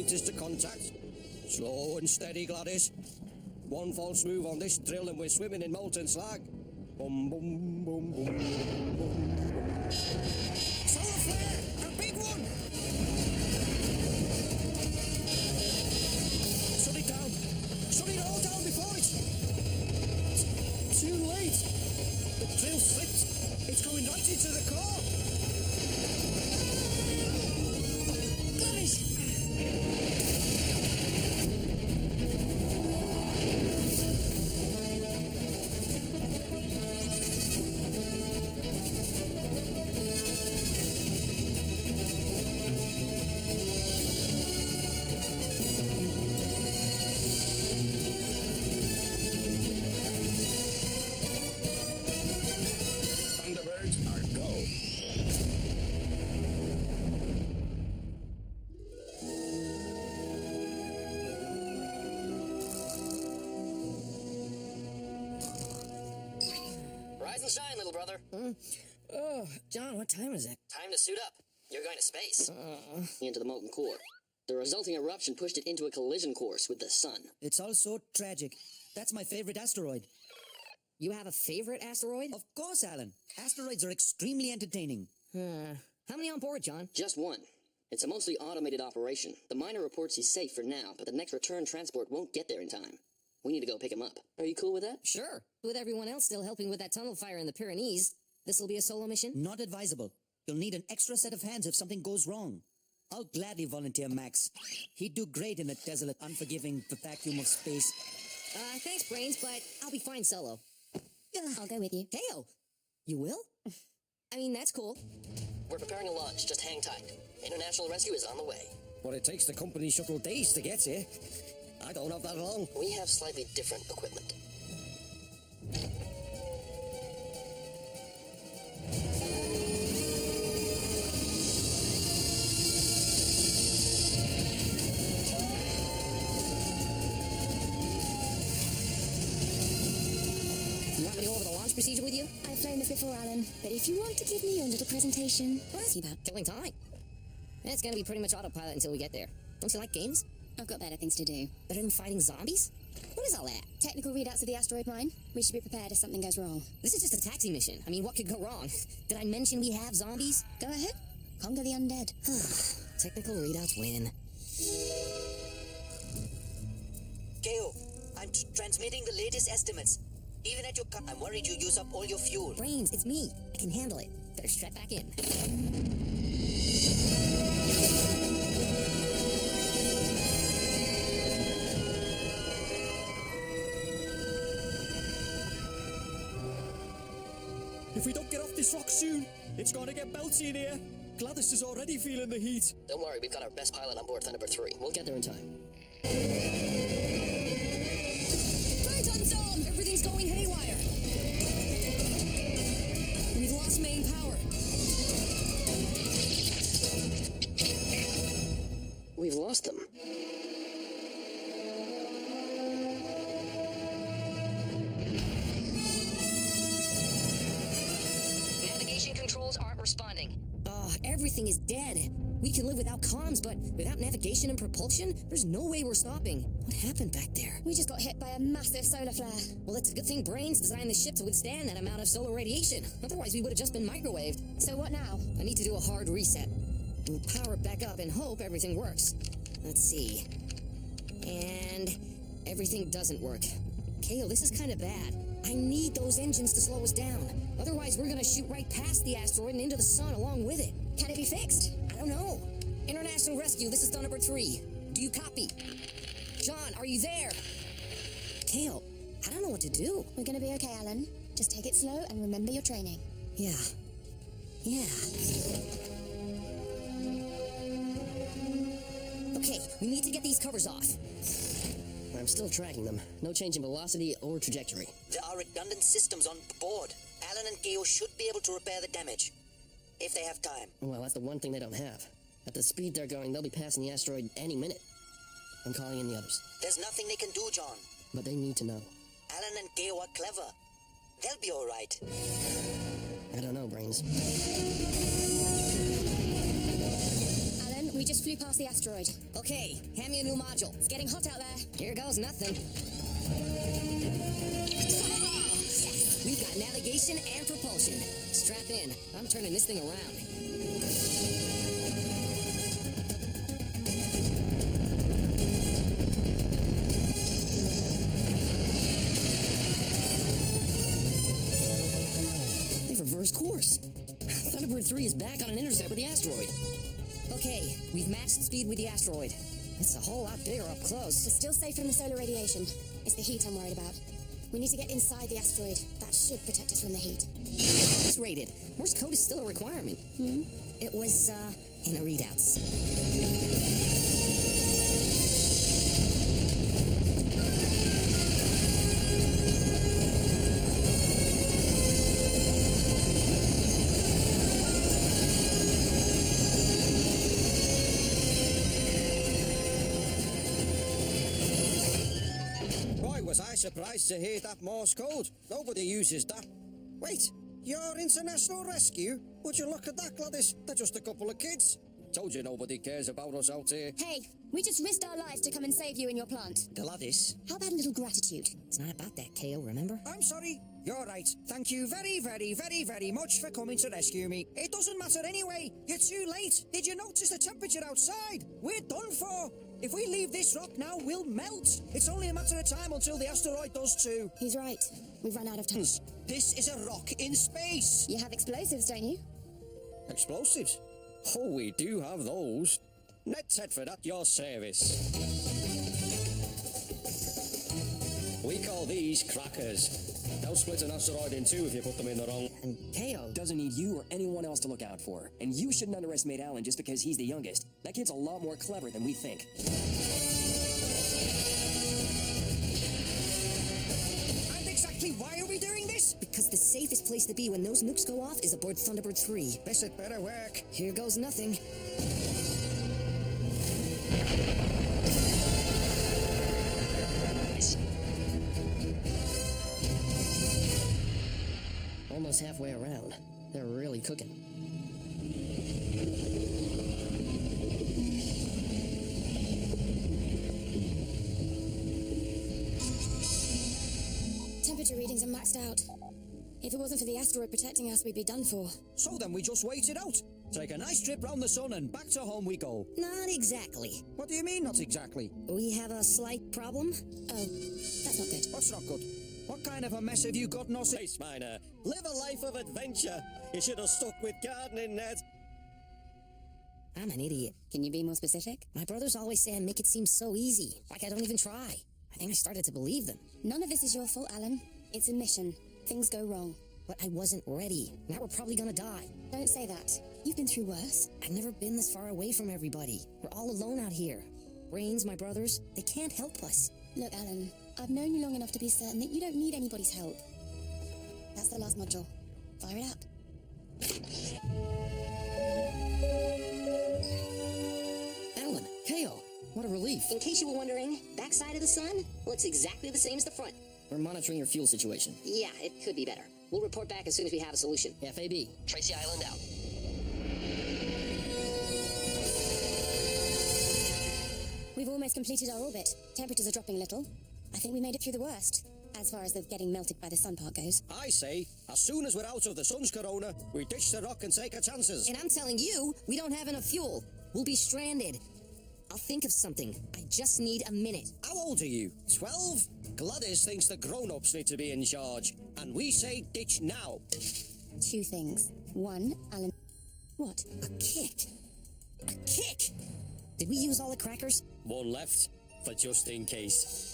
meters to contact. Slow and steady, Gladys. One false move on this drill and we're swimming in molten slag. Boom, boom, boom, boom, boom, boom. Solar flare! A big one! Shut it down! Shut it all down before it's... too late! The drill slipped! It's going right into the core! Gladys! Thunderbirds are go. Rise and shine, little brother. Oh, John, what time is it? Time to suit up. You're going to space. Into the molten core. The resulting eruption pushed it into a collision course with the sun. It's all so tragic. That's my favorite asteroid. You have a favorite asteroid? Of course, Alan. Asteroids are extremely entertaining. How many on board, John? Just one. It's a mostly automated operation. The miner reports he's safe for now, but the next return transport won't get there in time. We need to go pick him up. Are you cool with that? Sure. With everyone else still helping with that tunnel fire in the Pyrenees, this will be a solo mission? Not advisable. You'll need an extra set of hands if something goes wrong. I'll gladly volunteer Max. He'd do great in the desolate, unforgiving vacuum of space. Thanks, Brains, but I'll be fine solo. I'll go with you. Dale! You will? I mean, that's cool. We're preparing a launch. Just hang tight. International rescue is on the way. But it takes the company shuttle days to get here. I don't have that long. We have slightly different equipment. You want me to go over the launch procedure with you? I've flown this before, Alan, but if you want to give me your little presentation, what else you about? Killing time. It's gonna be pretty much autopilot until we get there. Don't you like games? I've got better things to do. Better than fighting zombies? What is all that? Technical readouts of the asteroid mine. We should be prepared if something goes wrong. This is just a taxi mission. I mean, what could go wrong? Did I mention we have zombies? Go ahead. Conquer the undead. Technical readouts win. KO, I'm transmitting the latest estimates. Even at your I'm worried you use up all your fuel. Brains, it's me. I can handle it. Better strap back in. If we don't get off this rock soon, it's gonna get belty in here. Gladys is already feeling the heat. Don't worry, we've got our best pilot on board Thunderbird 3. We'll get there in time. Right on zone! Everything's going haywire! We've lost main power. We've lost them. Navigation controls aren't responding. Oh, everything is dead. We can live without comms, but without navigation and propulsion, there's no way we're stopping. What happened back there? We just got hit by a massive solar flare. Well, it's a good thing Brains designed the ship to withstand that amount of solar radiation. Otherwise, we would have just been microwaved. So what now? I need to do a hard reset. We'll power it back up and hope everything works. Let's see. And everything doesn't work. Kale, this is kind of bad. I need those engines to slow us down. Otherwise, we're gonna shoot right past the asteroid and into the sun along with it. Can it be fixed? I don't know. International Rescue, this is Thunderbird 3. Do you copy? John, are you there? Kale, I don't know what to do. We're gonna be okay, Alan. Just take it slow and remember your training. Yeah. Okay, we need to get these covers off. I'm still tracking them. No change in velocity or trajectory. There are redundant systems on board. Alan and KO should be able to repair the damage. If they have time. Well, that's the one thing they don't have. At the speed they're going, they'll be passing the asteroid any minute. I'm calling in the others. There's nothing they can do, John. But they need to know. Alan and KO are clever. They'll be all right. I don't know, Brains. Alan, we We just flew past the asteroid. Okay, hand me a new module. It's getting hot out there. Here goes nothing. We've got navigation and propulsion. Strap in. I'm turning this thing around. They've reversed course. Thunderbird 3 is back on an intercept with the asteroid. Okay, we've matched speed with the asteroid. It's a whole lot bigger up close. We're still safe from the solar radiation. It's the heat I'm worried about. We need to get inside the asteroid. That should protect us from the heat. It's rated. Morse code is still a requirement. It was, in the readouts. Why was I surprised to hear that Morse code? Nobody uses that. Wait, you're international rescue? Would you look at that, Gladys? They're just a couple of kids. Told you nobody cares about us out here. Hey, we just risked our lives to come and save you in your plant. Gladys. How about a little gratitude? It's not about that, KO, remember? I'm sorry. You're right. Thank you very, very, very, very much for coming to rescue me. It doesn't matter anyway. You're too late. Did you notice the temperature outside? We're done for. If we leave this rock now, we'll melt. It's only a matter of time until the asteroid does too. He's right. We've run out of time. This is a rock in space. You have explosives, don't you? Explosives? Oh, we do have those. Net Tedford at your service. We call these crackers. They'll split an asteroid in two if you put them in the wrong... And KO Doesn't need you or anyone else to look out for. And you shouldn't underestimate Alan just because he's the youngest. That kid's a lot more clever than we think. And exactly why are we doing this? because the safest place to be when those nukes go off is aboard Thunderbird 3. This had better work. Here goes nothing. Almost halfway around. They're really cooking. Temperature readings are maxed out. If it wasn't for the asteroid protecting us, we'd be done for. So then we just wait it out. Take a nice trip round the sun and back to home we go. Not exactly. What do you mean, not exactly? We have a slight problem. Oh, that's not good. What's not good? What kind of a mess have you gotten us in? Space miner, live a life of adventure. You should have stuck with gardening, Ned. I'm an idiot. Can you be more specific? My brothers always say I make it seem so easy, like I don't even try. I think I started to believe them. None of this is your fault, Alan. It's a mission. Things go wrong. But I wasn't ready. Now we're probably gonna die. Don't say that. You've been through worse. I've never been this far away from everybody. We're all alone out here. Brains, my brothers, they can't help us. Look, Alan, I've known you long enough to be certain that you don't need anybody's help. That's the last module. Fire it up. Alan, KO, what a relief. In case you were wondering, backside of the sun looks exactly the same as the front. We're monitoring your fuel situation. Yeah, it could be better. We'll report back as soon as we have a solution. FAB. Tracy Island out. We've almost completed our orbit. Temperatures are dropping a little. I think we made it through the worst, as far as the getting melted by the sun part goes. I say, as soon as we're out of the sun's corona, we ditch the rock and take our chances. And I'm telling you, we don't have enough fuel. We'll be stranded. I'll think of something. I just need a minute. How old are you? 12? Gladys thinks the grown-ups need to be in charge, and we say ditch now. Two things. One, Alan... What? A kick. A kick! Did we use all the crackers? One left, for just in case.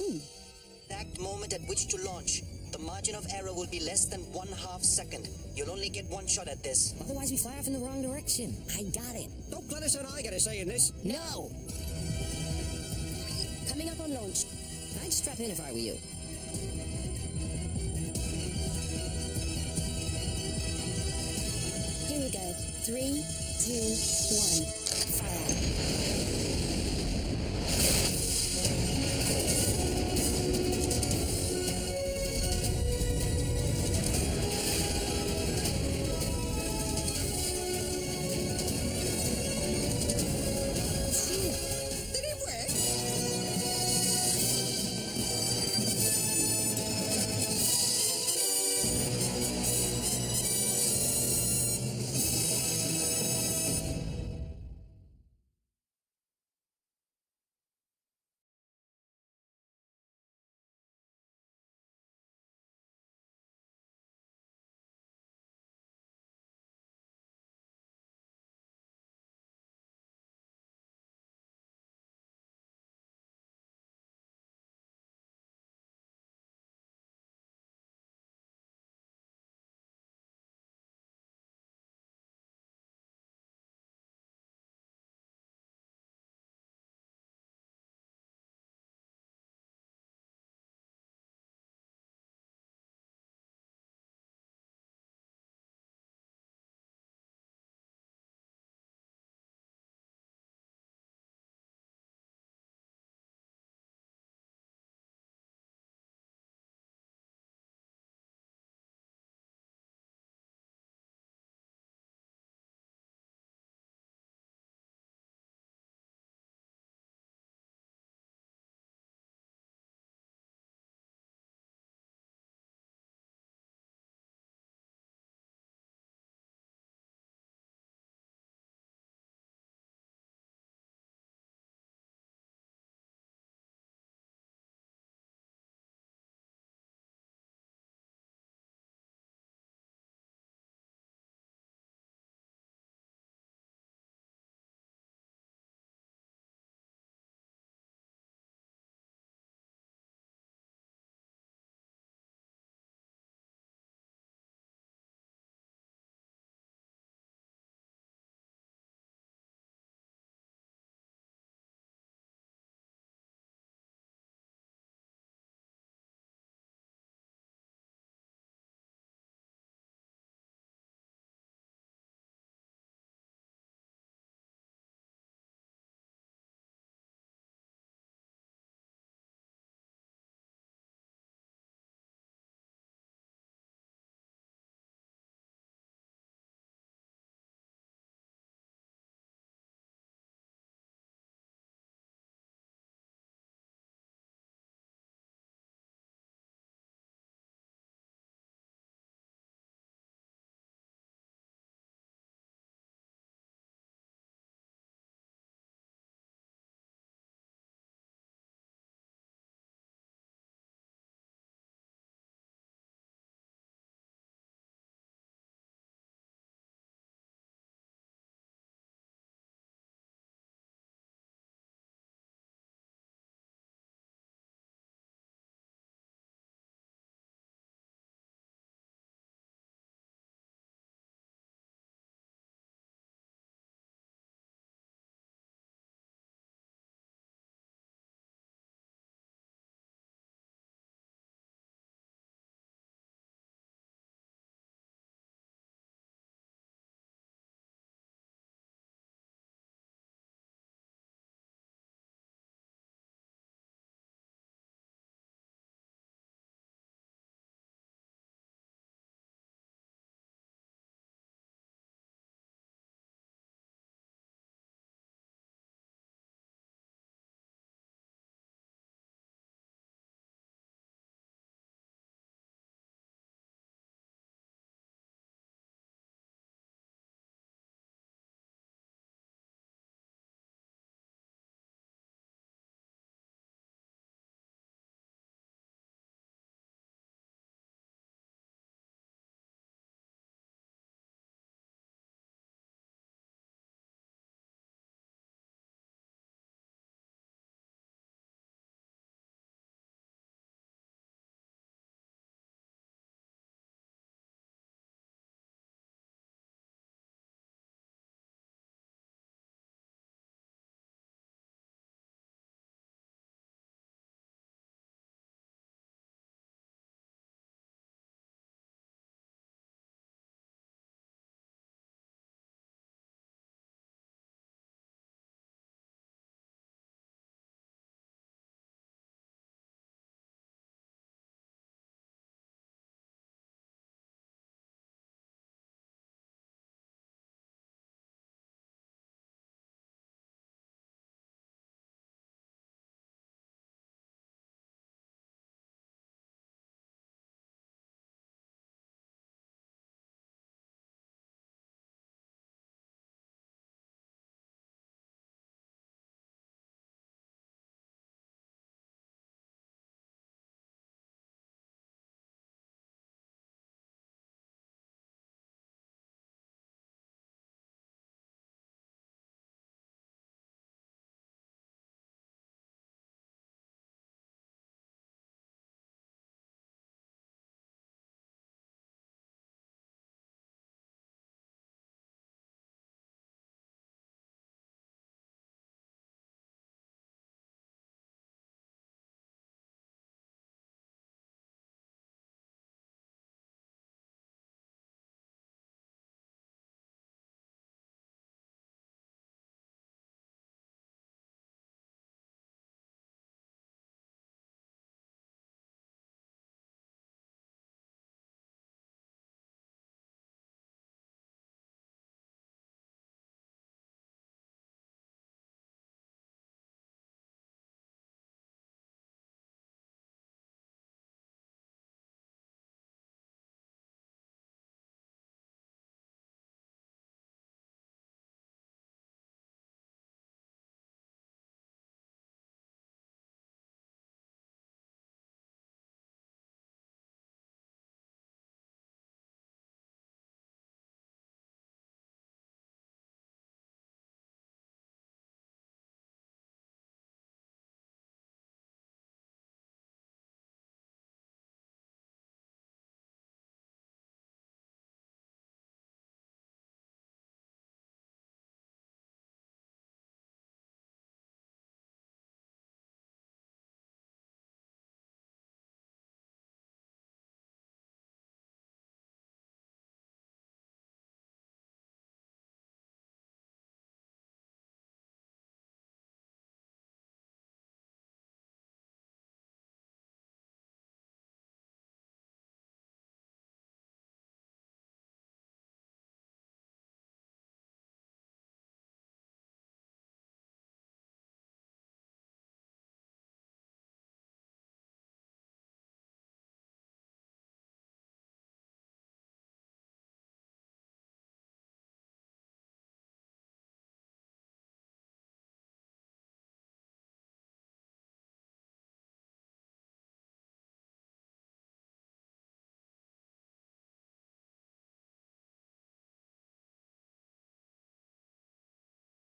Exact moment at which to launch. The margin of error will be less than 1/2 second. You'll only get one shot at this. Otherwise we fly off in the wrong direction. I got it. Don't Gladys and I get a say in this. No! Coming up on launch. I'd strap in if I were you. Here we go. 3, 2, 1. Fire.